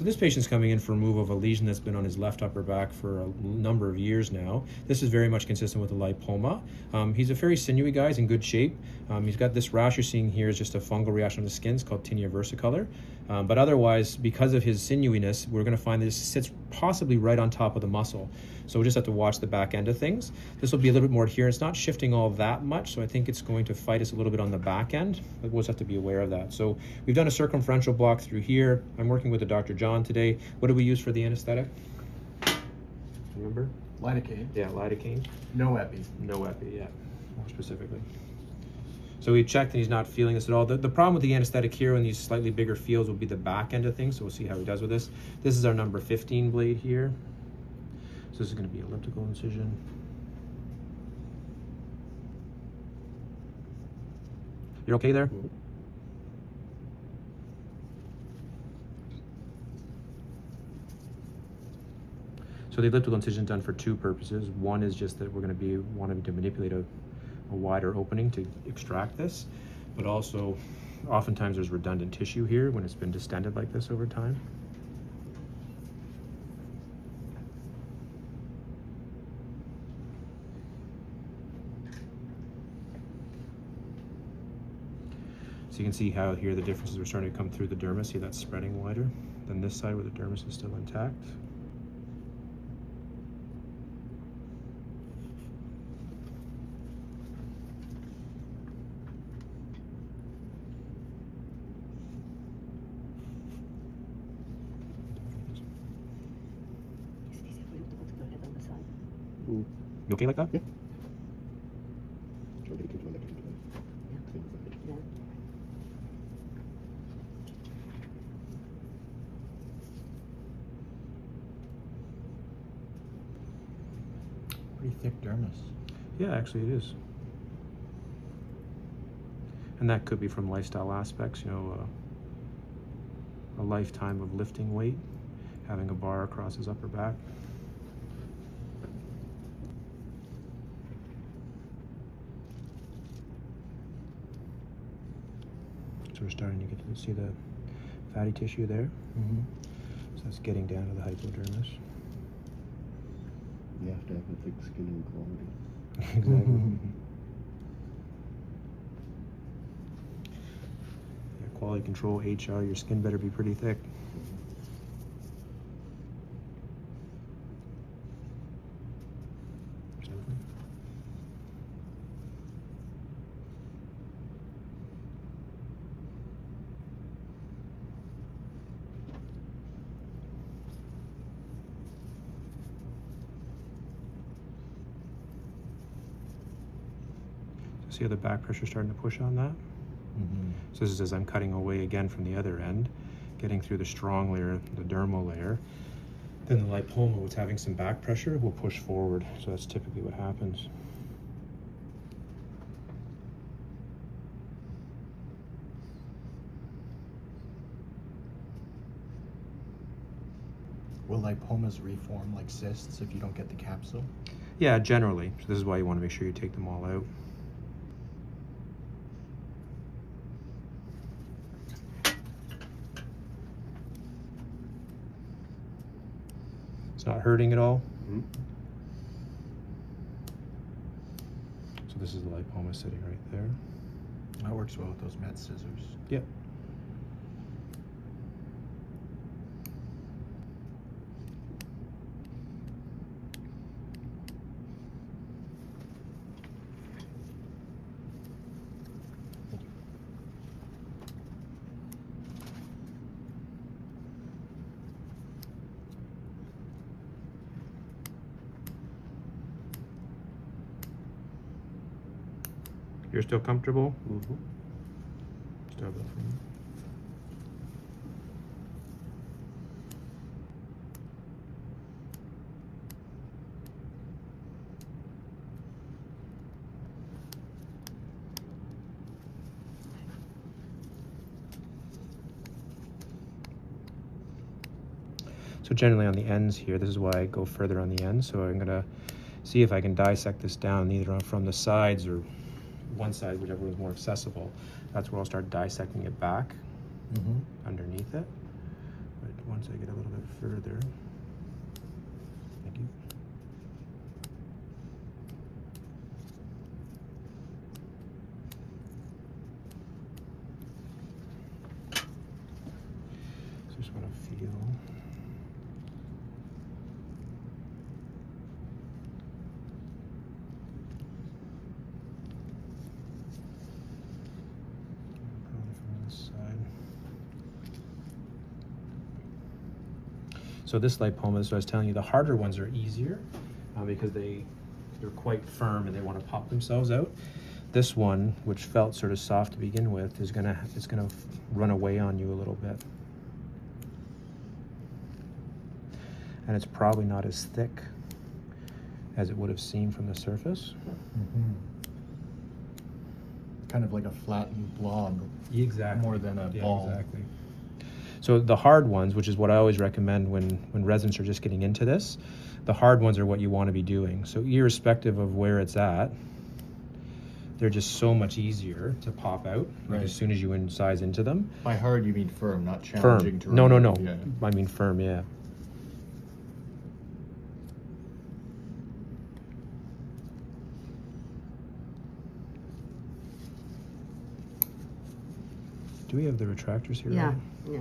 So this patient's coming in for removal of a lesion that's been on his left upper back for a number of years now. This is very much consistent with a lipoma. He's a very sinewy guy, he's in good shape. He's got this rash you're seeing here is just a fungal reaction on the skin. It's called tinea versicolor. But otherwise, because of his sinewyiness, we're going to find that this sits possibly right on top of the muscle. So we just have to watch the back end of things. This will be a little bit more adherent. It's not shifting all that much, so I think it's going to fight us a little bit on the back end. But we'll just have to be aware of that. So we've done a circumferential block through here. I'm working with the Dr. John today. What do we use for the anesthetic? Remember? Lidocaine. Yeah, lidocaine. No epi. No epi, yeah, more specifically. So we checked and he's not feeling this at all. The problem with the anesthetic here in these slightly bigger fields will be the back end of things, so we'll see how he does with this. This is our number 15 blade here. So this is going to be elliptical incision. You're okay there? So the elliptical incision is done for two purposes. One is just that we're going to be wanting to manipulate a wider opening to extract this, but also oftentimes there's redundant tissue here when it's been distended like this over time. So you can see how here the differences are starting to come through the dermis. See that's spreading wider than this side where the dermis is still intact. You okay like that? Yeah. Pretty thick dermis. Yeah, actually it is. And that could be from lifestyle aspects, you know, a lifetime of lifting weight, having a bar across his upper back. So we're starting to get to see the fatty tissue there. So that's getting down to the hypodermis. You have to have a thick skin and quality. Exactly. Yeah, quality control, HR, your skin better be pretty thick. See how the back pressure starting to push on that? So this is as I'm cutting away again from the other end, getting through the strong layer, the dermal layer. Then the lipoma, what's having some back pressure, will push forward. So that's typically what happens. Will lipomas reform like cysts if you don't get the capsule? Yeah, generally. So this is why you want to make sure you take them all out. It's not hurting at all. So this is the lipoma sitting right there. That works well with those med scissors. Yep. You're still comfortable? Still have that for me. So generally on the ends here, this is why I go further on the ends. So I'm gonna see if I can dissect this down either from the sides or one side, whichever is more accessible. That's where I'll start dissecting it back underneath it. But once I get a little bit further. Thank you. So just want to feel. Probably from this side. So this lipoma, so I was telling you, the harder ones are easier because they're quite firm and they want to pop themselves out. This one, which felt sort of soft to begin with, it's gonna run away on you a little bit, and it's probably not as thick as it would have seemed from the surface. Mm-hmm. Kind of like a flattened blob. Exactly. More than a ball. Exactly. So the hard ones, which is what I always recommend when residents are just getting into this, the hard ones are what you want to be doing. So irrespective of where it's at, they're just so much easier to pop out Right. as soon as you incise into them. By hard, you mean firm, not challenging to Firm. No. remove. Yeah. I mean firm, yeah. Do we have the retractors here? Yeah, right? yeah.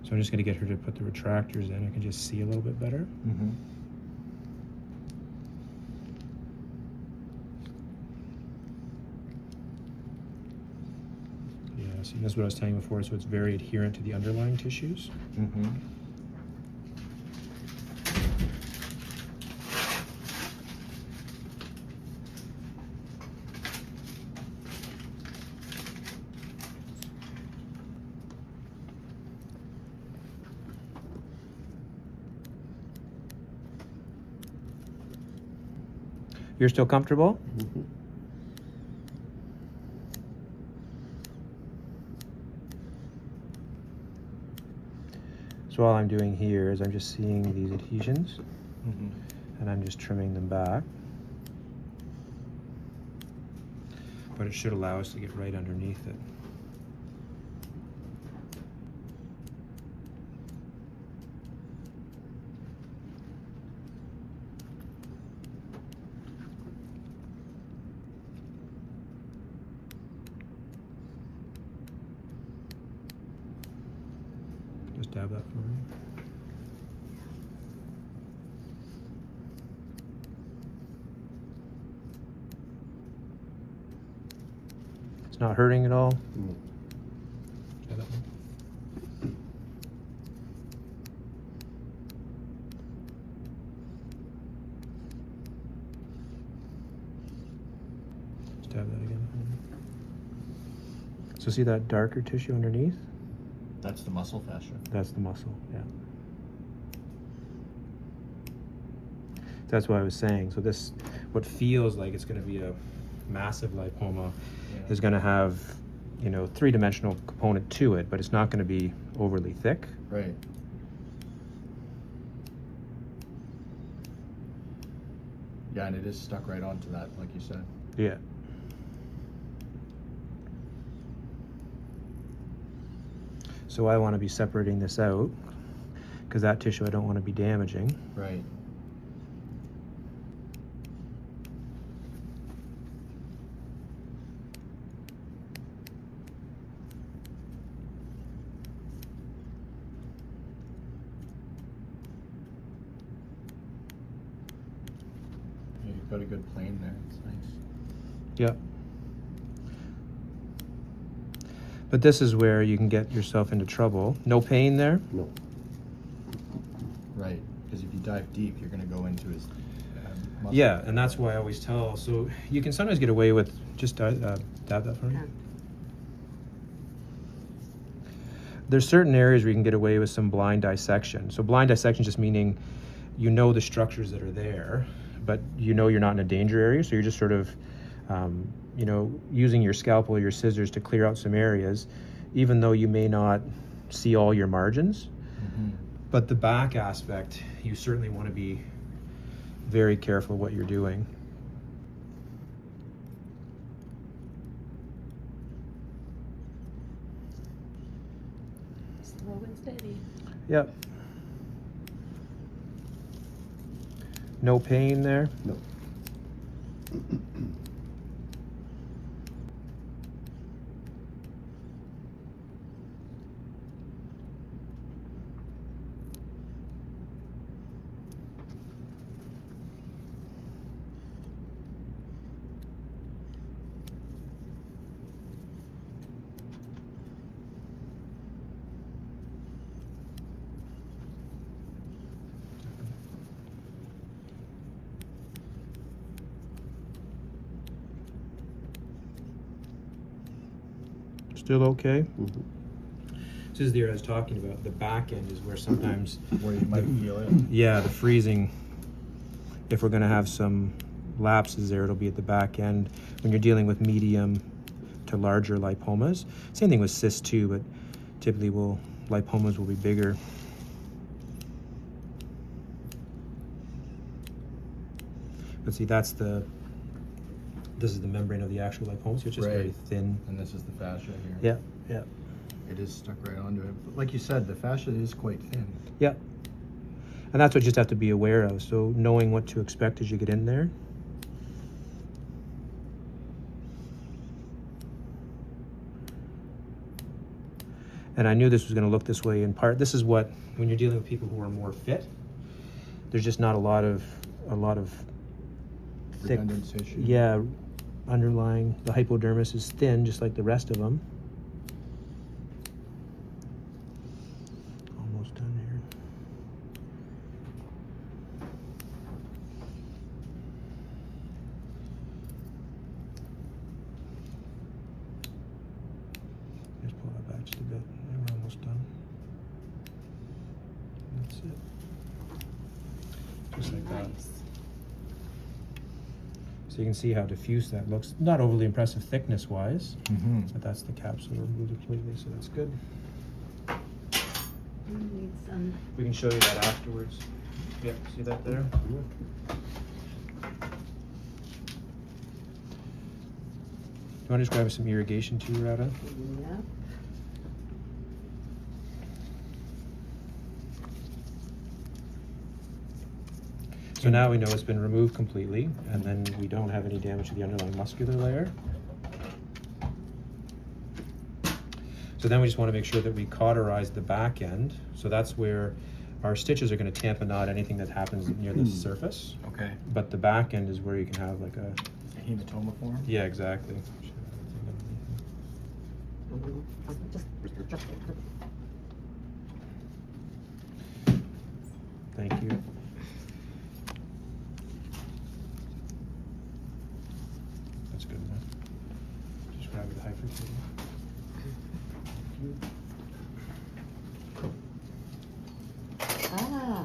So I'm just going to get her to put the retractors in. I can just see a little bit better. Mm-hmm. Yeah, see, that's what I was telling you before. So it's very adherent to the underlying tissues. Mm-hmm. You're still comfortable? Mm-hmm. So all I'm doing here is I'm just seeing these adhesions Mm-hmm. and I'm just trimming them back. But it should allow us to get right underneath it. Just dab that for me. It's not hurting at all. No. Try that one. Just dab that again for me. So see that darker tissue underneath? That's the muscle fascia. That's the muscle, yeah. That's what I was saying. So this, what feels like it's going to be a massive lipoma, Yeah. is going to have, you know, three-dimensional component to it, but it's not going to be overly thick. Right. Yeah, and it is stuck right onto that, like you said. Yeah. So I want to be separating this out because that tissue I don't want to be damaging. Right. Yeah, you've got a good plane there. It's nice. Yep. But this is where you can get yourself into trouble. No pain there? No. Right, because if you dive deep, you're going to go into his muscle. Yeah, and that's why I always tell. So you can sometimes get away with just dab that for me. Yeah. There's certain areas where you can get away with some blind dissection. So blind dissection just meaning you know the structures that are there, but you know you're not in a danger area, so you're just sort of, you know, using your scalpel or your scissors to clear out some areas. even though you may not see all your margins. Mm-hmm. But the back aspect, you certainly want to be very careful what you're doing. Slow and steady. Yep. No pain there? No. Still okay? Mhm. This is the area I was talking about. The back end is where sometimes, Where you might feel it. yeah, the freezing, if we're going to have some lapses there, it'll be at the back end when you're dealing with medium to larger lipomas. Same thing with cysts too, but typically lipomas will be bigger. But see, this is the membrane of the actual lipoma, which is very Right. thin. And this is the fascia here. Yeah, yeah, It is stuck right onto it. But like you said, the fascia is quite thin. yeah. And that's what you just have to be aware of. So knowing what to expect as you get in there. And I knew this was going to look this way in part. This is what, when you're dealing with people who are more fit, there's just not a lot of thick, Redundant tissue. yeah, underlying. The hypodermis is thin, just like the rest of them. Almost done here. Just pull that back just a bit. And we're almost done. That's it. Just like that. Nice. So you can see how diffuse that looks. Not overly impressive thickness-wise, Mm-hmm. but that's the capsule removed completely, so that's good. Need some. We can show you that afterwards. Yep, see that there? You want to just grab some irrigation too, Rada? Yeah. So now we know it's been removed completely, and then we don't have any damage to the underlying muscular layer. So then we just want to make sure that we cauterize the back end. So that's where our stitches are going to tamponade anything that happens near the surface. Okay. But the back end is where you can have like a... A hematoma form? Yeah, exactly. Thank you. That's good enough. Just grab the hyper table. Ah.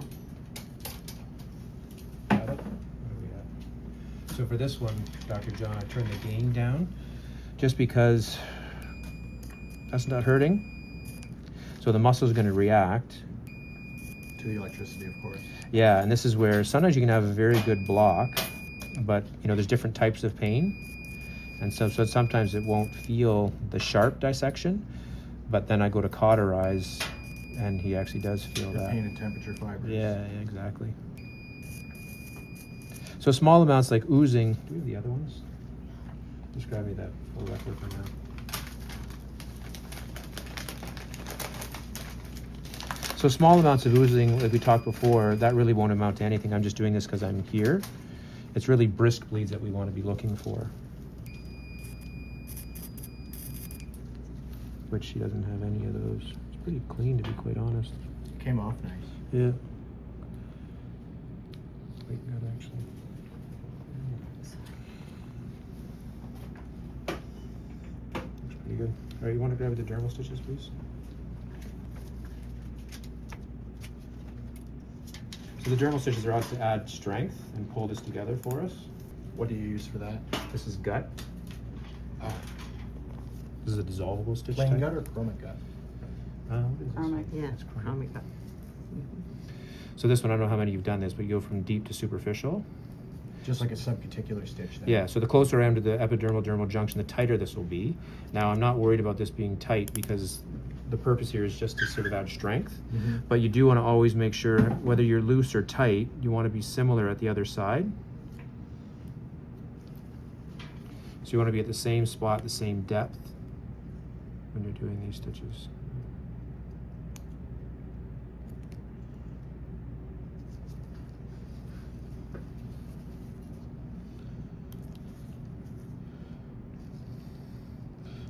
Got it? What do we have? So for this one, Dr. John, I turned the gain down just because that's not hurting. So the muscle is going to react. To the electricity, of course. Yeah, and this is where sometimes you can have a very good block, but there's different types of pain. And so sometimes it won't feel the sharp dissection, but then I go to cauterize and he actually does feel The that. pain and temperature fibers. Yeah, exactly. So small amounts like oozing. Do we have the other ones? Just grab me that full record for now. So small amounts of oozing, like we talked before, that really won't amount to anything. I'm just doing this because I'm here. It's really brisk bleeds that we want to be looking for. Which she doesn't have any of those. It's pretty clean, to be quite honest. Came off nice. Yeah. Quite good, actually. Looks pretty good. All right, you want to grab the dermal stitches, please? So the dermal stitches are out to add strength and pull this together for us. What do you use for that? This is gut. Oh. This is a dissolvable stitch Plain type. gut or chromic gut? What is this? Chromic, yeah, It's chromic. chromic gut. So this one, I don't know how many you've done this, but you go from deep to superficial. Just like a subcuticular stitch then? Yeah, so the closer I am to the epidermal dermal junction, the tighter this will be. Now, I'm not worried about this being tight because the purpose here is just to sort of add strength. Mhm. But you do want to always make sure, whether you're loose or tight, you want to be similar at the other side. So you want to be at the same spot, the same depth when you're doing these stitches.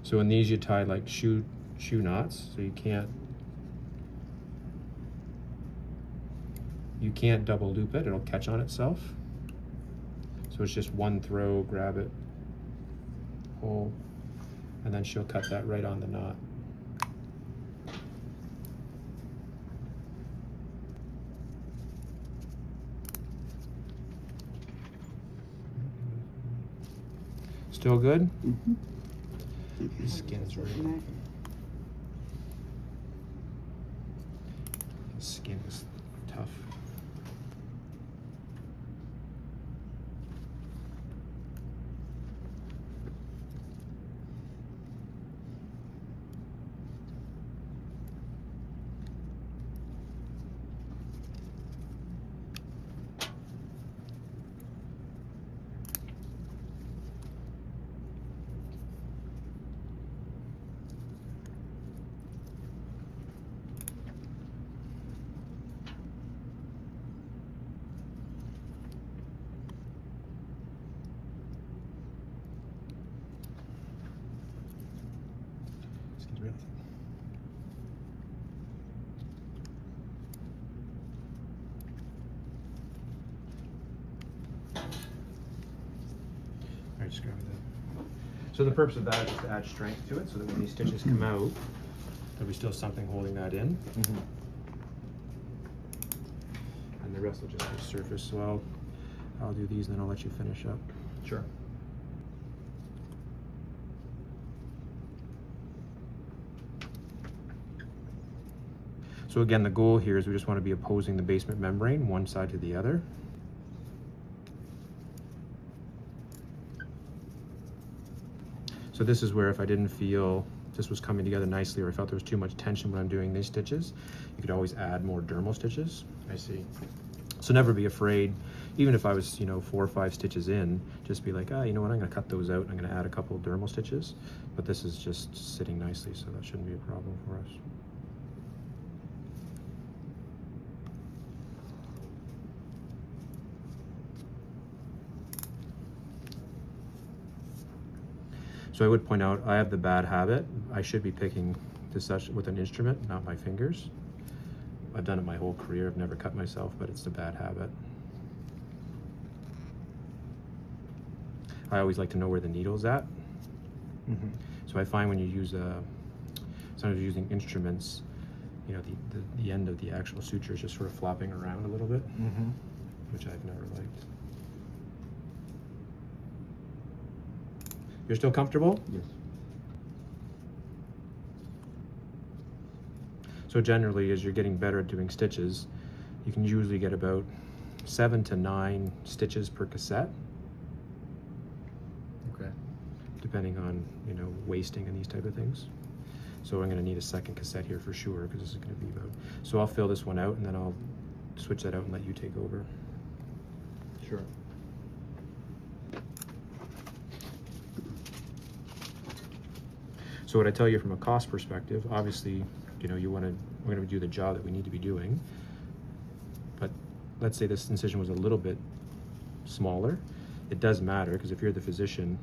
So in these you tie like shoe knots, so you can't double loop it, it'll catch on itself. So it's just one throw, grab it, pull, and then she'll cut that right on the knot. Still good? Mm-hmm. The skin is really, the skin is tough. Skin's really thin. Alright, just grab that. So the purpose of that is to add strength to it so that when these stitches come out, there'll be still something holding that in. Mhm. And the rest will just be surface. So I'll do these and then I'll let you finish up. Sure. So again, the goal here is we just want to be opposing the basement membrane, one side to the other. So this is where if I didn't feel this was coming together nicely or I felt there was too much tension when I'm doing these stitches, you could always add more dermal stitches. I see. So never be afraid, even if I was, 4 or 5 stitches in, just be like, you know what, I'm gonna cut those out and I'm gonna add a couple of dermal stitches. But this is just sitting nicely, so that shouldn't be a problem for us. So I would point out, I have the bad habit. I should be picking Dissection with an instrument, not my fingers. I've done it my whole career. I've never cut myself, but it's a bad habit. I always like to know where the needle's at. Mhm. So I find when you use sometimes using instruments, the end of the actual suture is just sort of flopping around a little bit, Mhm. which I've never liked. You're still comfortable? Yes. So generally, as you're getting better at doing stitches, you can usually get about 7 to 9 stitches per cassette, Okay. depending on, wasting and these type of things. So I'm gonna need a second cassette here for sure, because this is gonna be about, so I'll fill this one out and then I'll switch that out and let you take over. Sure. So what I tell you from a cost perspective, obviously, we're gonna do the job that we need to be doing. But let's say this incision was a little bit smaller. It does matter, because if you're the physician,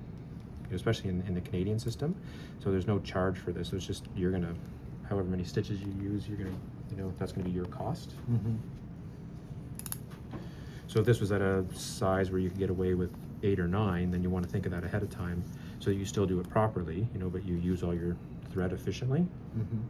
especially in the Canadian system, so there's no charge for this. So it's just, you're gonna, however many stitches you use, you're gonna, that's gonna be your cost. Mhm. So if this was at a size where you could get away with 8 or 9, then you want to think of that ahead of time, so that you still do it properly, but you use all your thread efficiently. Mhm.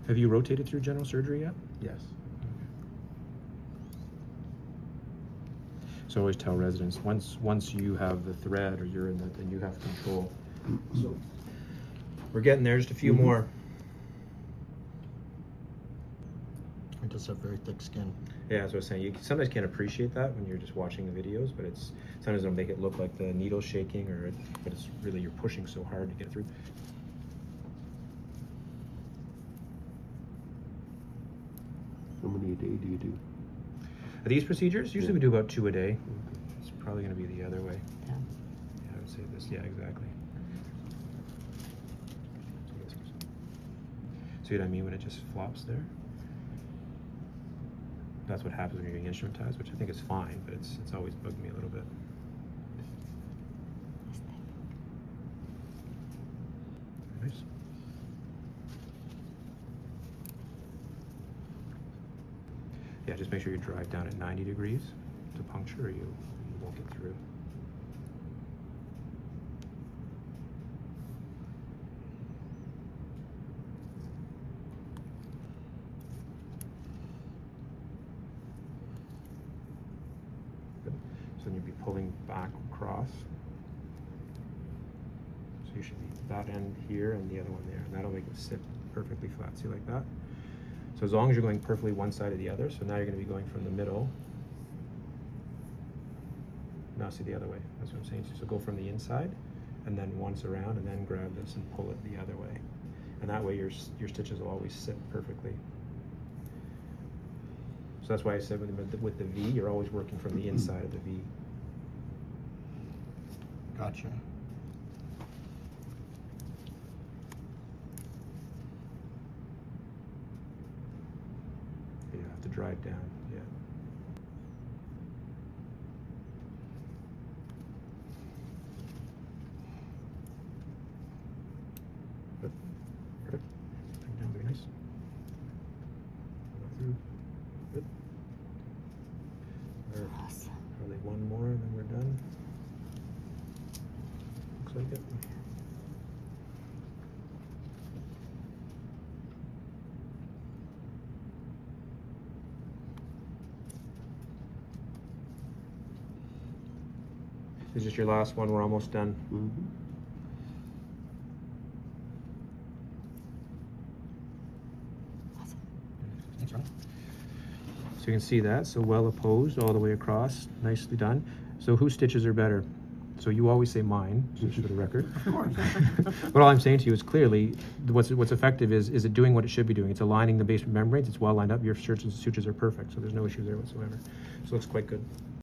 Have you rotated through general surgery yet? Yes. So I always tell residents, once you have the thread or you're in the, then you have control. So we're getting there, just a few more. I just have very thick skin. Yeah, that's what I was saying. You sometimes can't appreciate that when you're just watching the videos, but it's sometimes it'll make it look like the needle's shaking, but it's really you're pushing so hard to get through. How many a day do you do? These procedures, usually we do about 2 a day. It's probably going to be the other way. Yeah. Yeah, I would say this. Yeah, exactly. See what I mean when it just flops there? That's what happens when you're getting instrumentized, which I think is fine, but it's always bugged me a little bit. Nice. Yeah, just make sure you drive down at 90 degrees to puncture or you won't get through. Good. So then you'll be pulling back across. So you should be that end here and the other one there, and that'll make it sit perfectly flat. See, like that? So as long as you're going perfectly one side or the other, so now you're going to be going from the middle. Now see the other way. That's what I'm saying. So go from the inside, and then once around, and then grab this and pull it the other way. And that way your stitches will always sit perfectly. So that's why I said with the V, you're always working from the inside of the V. Gotcha. You have to drive down. Yeah. Good. Perfect. Drive down, very nice. Go through. Good. Awesome. Probably one more and then we're done. Looks like it. This is your last one. We're almost done. Mm-hmm. Awesome. Thanks, Ron. So you can see that. So well opposed all the way across. Nicely done. So whose stitches are better? So you always say mine, just for the record. Of course. But all I'm saying to you is clearly what's effective is it doing what it should be doing. It's aligning the basement membranes. It's well lined up. Your sutures are perfect. So there's no issue there whatsoever. So it looks quite good.